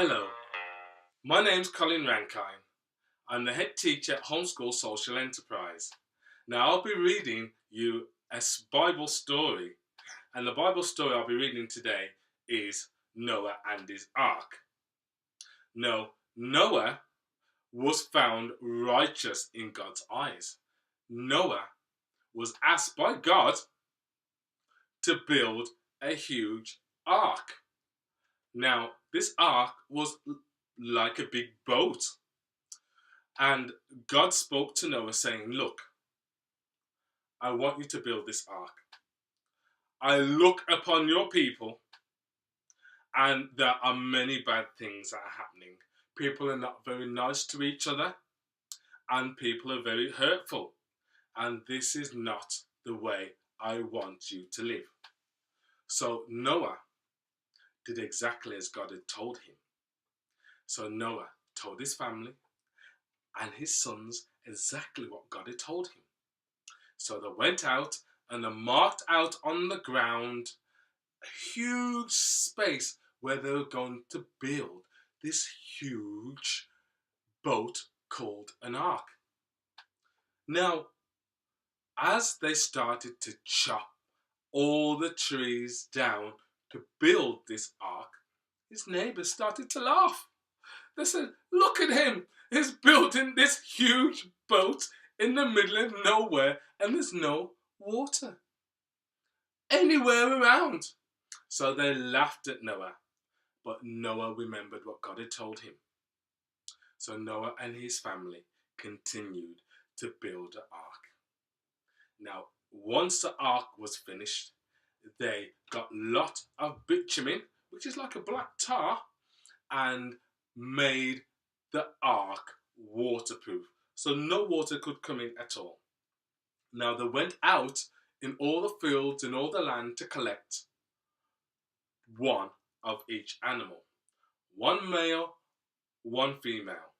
Hello, my name's Colin Rankine. I'm the head teacher at Homeschool Social Enterprise. Now I'll be reading you a Bible story, and the Bible story I'll be reading today is Noah and his ark. Now, Noah was found righteous in God's eyes. Noah was asked by God to build a huge ark. Now, this ark was like a big boat. And God spoke to Noah saying, look, I want you to build this ark. I look upon your people and there are many bad things that are happening. People are not very nice to each other and people are very hurtful. And this is not the way I want you to live. So Noah did exactly as God had told him. So Noah told his family and his sons exactly what God had told him. So they went out and they marked out on the ground a huge space where they were going to build this huge boat called an ark. Now, as they started to chop all the trees down to build this ark, his neighbors started to laugh. They said, look at him, he's building this huge boat in the middle of nowhere and there's no water anywhere around. So they laughed at Noah, but Noah remembered what God had told him. So Noah and his family continued to build an ark. Now, once the ark was finished, they got a lot of bitumen, which is like a black tar, and made the ark waterproof. So no water could come in at all. Now they went out in all the fields and all the land to collect one of each animal. One male, one female.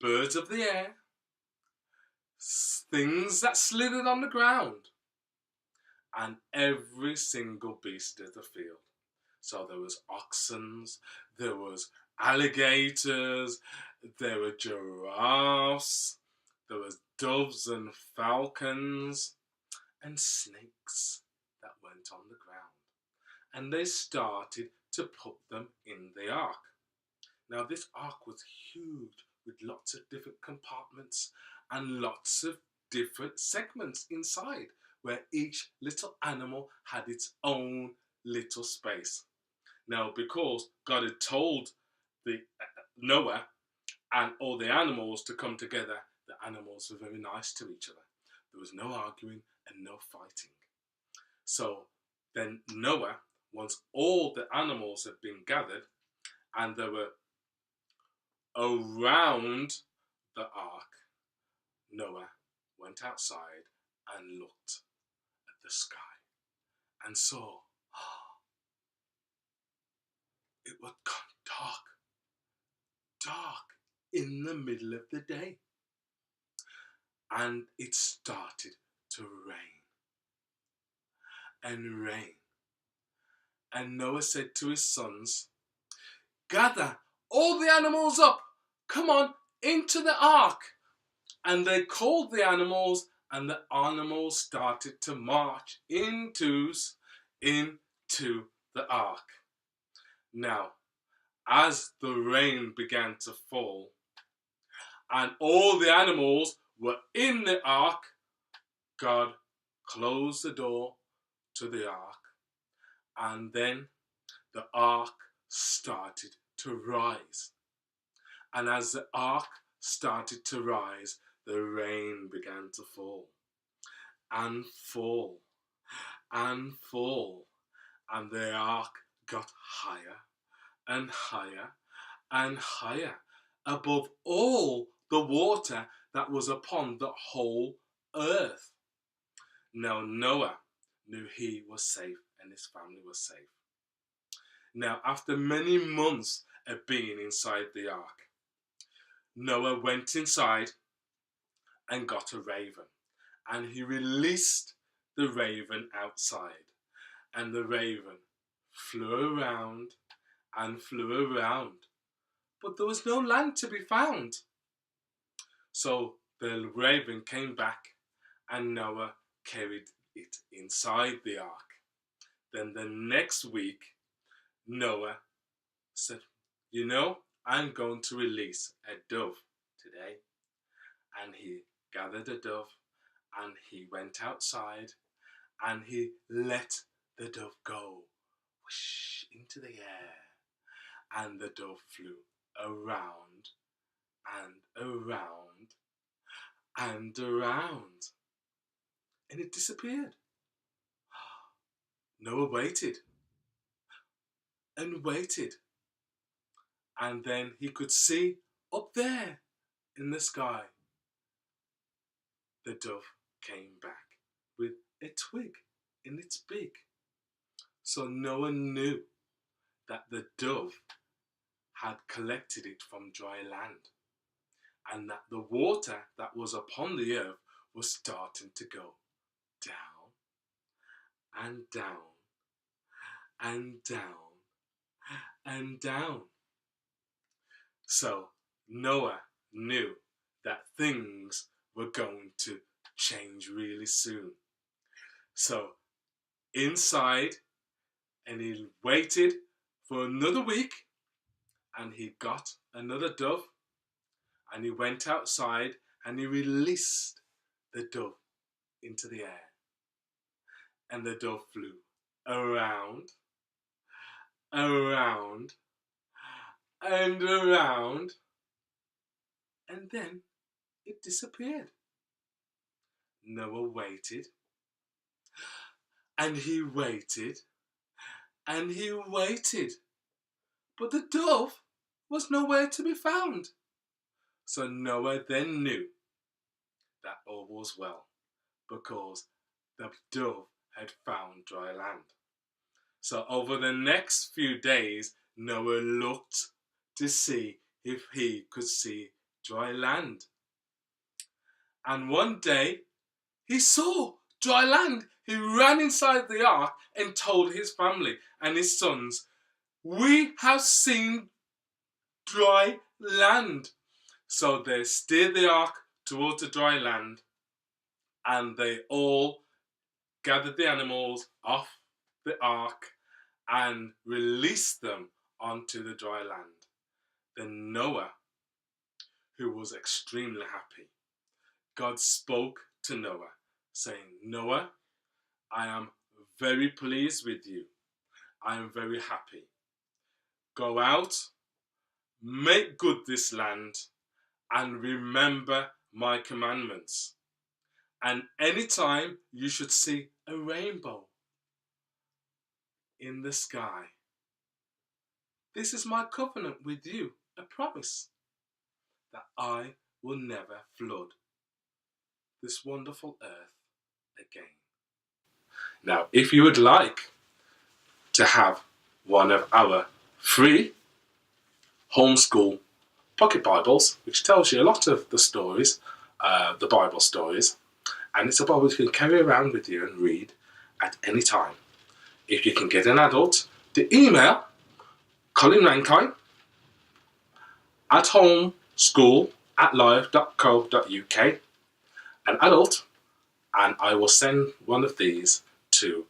Birds of the air, things that slithered on the ground, and every single beast of the field. So there was oxen, there was alligators, there were giraffes, there was doves and falcons, and snakes that went on the ground. And they started to put them in the ark. Now this ark was huge with lots of different compartments and lots of different segments inside where each little animal had its own little space. Now because God had told Noah and all the animals to come together, the animals were very nice to each other. There was no arguing and no fighting. So then Noah, once all the animals had been gathered and they were around the ark, Noah went outside and looked at the sky and saw it was gone dark in the middle of the day. And it started to rain and rain. And Noah said to his sons, gather all the animals up, come on, into the ark. And they called the animals and the animals started to march in twos into the ark. Now, as the rain began to fall and all the animals were in the ark, God closed the door to the ark and then the ark started to rise. And as the ark started to rise, the rain began to fall and fall and fall, and the ark got higher and higher and higher above all the water that was upon the whole earth. Now Noah knew he was safe and his family was safe. Now after many months of being inside the ark, Noah went inside and got a raven, and he released the raven outside, and the raven flew around and flew around, but there was no land to be found. So the raven came back, and Noah carried it inside the ark. Then the next week, Noah said, I'm going to release a dove today. And he gathered a dove, and he went outside, and he let the dove go whoosh, into the air. And the dove flew around and around and around, and it disappeared. Noah waited and waited, and then he could see up there in the sky, the dove came back with a twig in its beak. So Noah knew that the dove had collected it from dry land, and that the water that was upon the earth was starting to go down and down and down and down. So Noah knew that things were going to change really soon. So inside, and he waited for another week, and he got another dove, and he went outside and he released the dove into the air. And the dove flew around, around, and around, and then it disappeared. Noah waited, and he waited, and he waited, but the dove was nowhere to be found. So Noah then knew that all was well, because the dove had found dry land. So over the next few days, Noah looked to see if he could see dry land. And one day, he saw dry land. He ran inside the ark and told his family and his sons, "We have seen dry land." So they steered the ark towards the dry land, and they all gathered the animals off the ark and released them onto the dry land. Then Noah, who was extremely happy, God spoke to Noah, saying, "Noah, I am very pleased with you. I am very happy. Go out, make good this land, and remember my commandments. And anytime you should see a rainbow in the sky, this is my covenant with you, a promise that I will never flood this wonderful earth again." Now, if you would like to have one of our free homeschool pocket Bibles, which tells you a lot of the stories, the Bible stories, and it's a Bible you can carry around with you and read at any time. If you can get an adult to email Colin Rankine at homeschool@live.co.uk, an adult, and I will send one of these to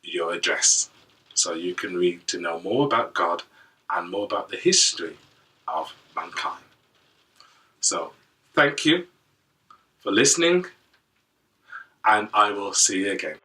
your address, so you can read to know more about God and more about the history of mankind. So thank you for listening, and I will see you again.